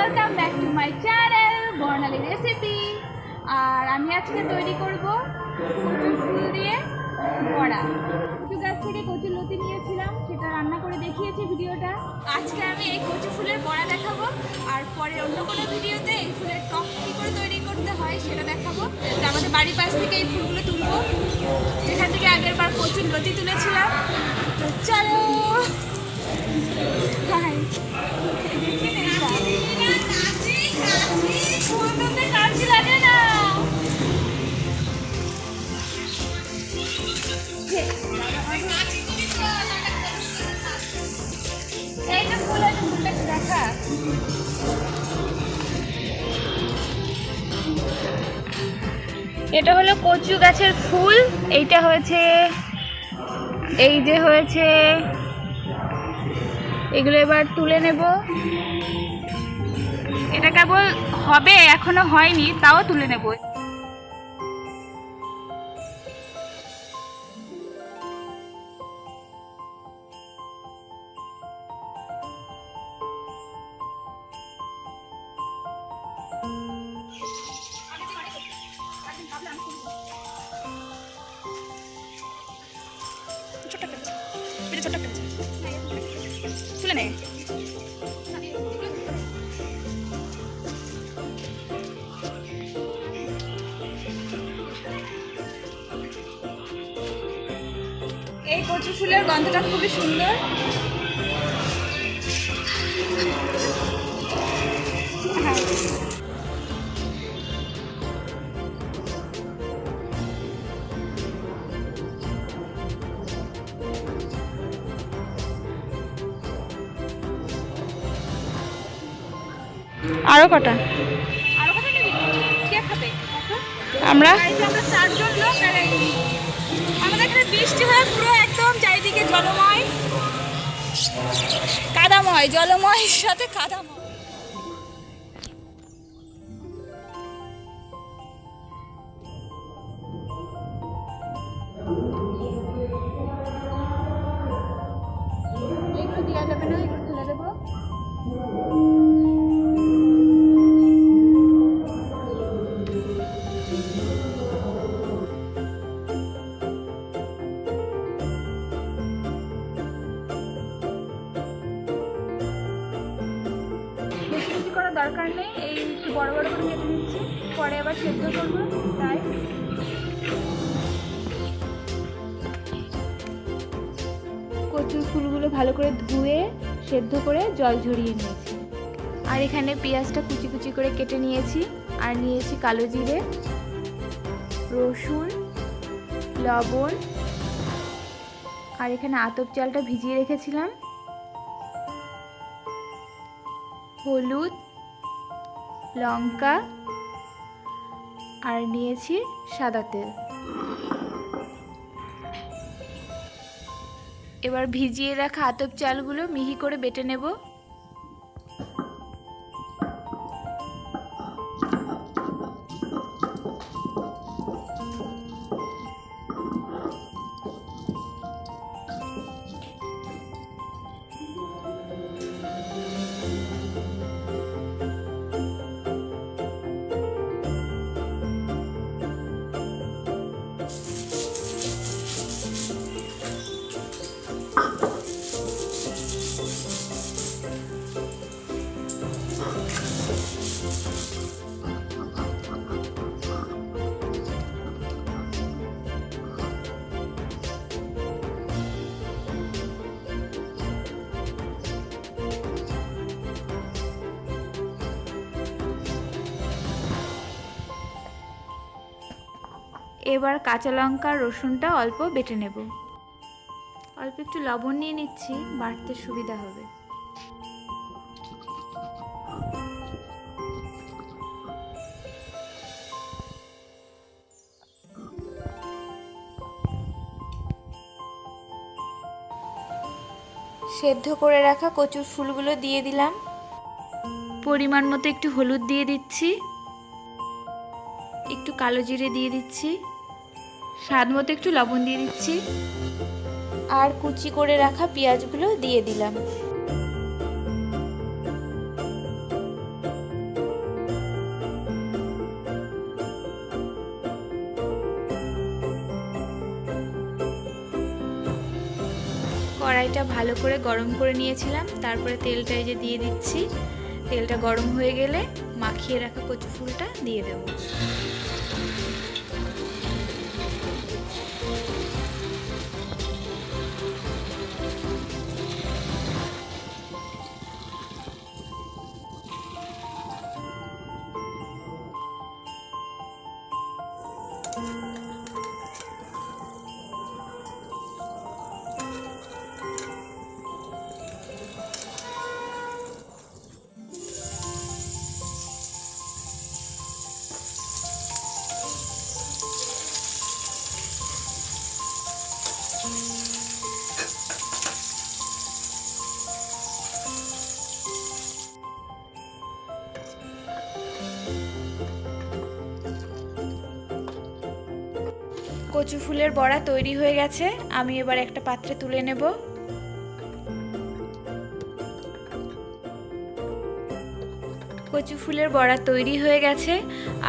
Welcome back to my channel Barnali recipe. আর আমি আজকে তৈরি করব কচু ফুল দিয়ে বড়া। কচু গাছ থেকে কচু লতি নিয়েছিলাম, সেটা রান্না করে দেখিয়েছি ভিডিওটা। আজকে আমি এই কচু ফুলের বড়া দেখাবো, আর পরে অন্য কোনো ভিডিওতে এই ফুলের টক কী করে তৈরি করতে হয় সেটা দেখাবো। আমাদের বাড়ির পাশ থেকে এই ফুলগুলো তুলবো, যেখান থেকে আগের বার কচুর লতি তুলেছিলাম। তো চলো কাঁচি লাগে না। এইটা ফুল আছে, ফুলটা দেখা। এটা হলো কচু গাছের ফুল। এইটা হয়েছে, এই যে হয়েছে, এগুলো এবার তুলে নেব। এটা কেবল হবে, এখনো হয়নি, তাও তুলে নেব। তুলে নে। এই কচু ফুলের গন্ধটা খুবই সুন্দর। আরো কটা নিবি? কে খাবে? আমরা চারজন লোক। আমাদের এখানে বৃষ্টি হয়, পুরো একদম চারিদিকে জলময়, কাদাময়, জলময় সাথে কাদাময়। একটু দেওয়া যাবে না, একটু তুলে দেবো। বেশি বেশি করার দরকার নেই, এই একটু বড় বড় করে কেটে নিচ্ছি, পরে আবার সেদ্ধ করবো। তাই কচুর ফুলগুলো ভালো করে ধুয়ে সেদ্ধ করে জল ঝরিয়ে নিয়েছি। আর এখানে পেঁয়াজটা কুচি কুচি করে কেটে নিয়েছি, আর নিয়েছি কালো জিরে, রসুন, লবণ, আর এখানে আতপ চালটা ভিজিয়ে রেখেছিলাম, হলুদ, লঙ্কা, আর নিয়েছি সাদা তেল। এবার ভিজিয়ে রাখা আতপ চালগুলো মিহি করে বেটে নেব। এবার কাঁচা লঙ্কা রসুনটা অল্প বেটে নেব। অল্প একটু লবণ নিয়ে নিচ্ছি, বাটতে সুবিধা হবে। সেদ্ধ করে রাখা কচুর ফুলগুলো দিয়ে দিলাম। পরিমাণ মতো একটু হলুদ দিয়ে দিচ্ছি, একটু কালো জিরে দিয়ে দিচ্ছি, স্বাদ মতো একটু লবণ দিয়ে দিচ্ছি, আর কুচি করে রাখা পেঁয়াজগুলো দিয়ে দিলাম। কড়াইটা ভালো করে গরম করে নিয়েছিলাম। তারপরে তেলটা এই যে দিয়ে দিচ্ছি। তেলটা গরম হয়ে গেলে মাখিয়ে রাখা কচু ফুলটা দিয়ে দেব। কচু ফুলের বড়া তৈরি হয়ে গেছে। আমি এবার একটা পাত্রে তুলে নেব। কচু ফুলের বড়া তৈরি হয়ে গেছে।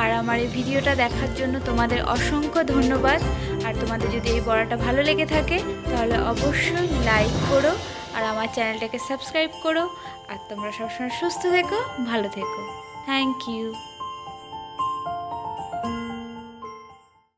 আর আমার এই ভিডিওটা দেখার জন্য তোমাদের অসংখ্য ধন্যবাদ। আর তোমাদের যদি এই বড়াটা ভালো লেগে থাকে তাহলে অবশ্যই লাইক করো আর আমার চ্যানেলটাকে সাবস্ক্রাইব করো। আর তোমরা সবসময় সুস্থ থেকো, ভালো থেকো। Thank you.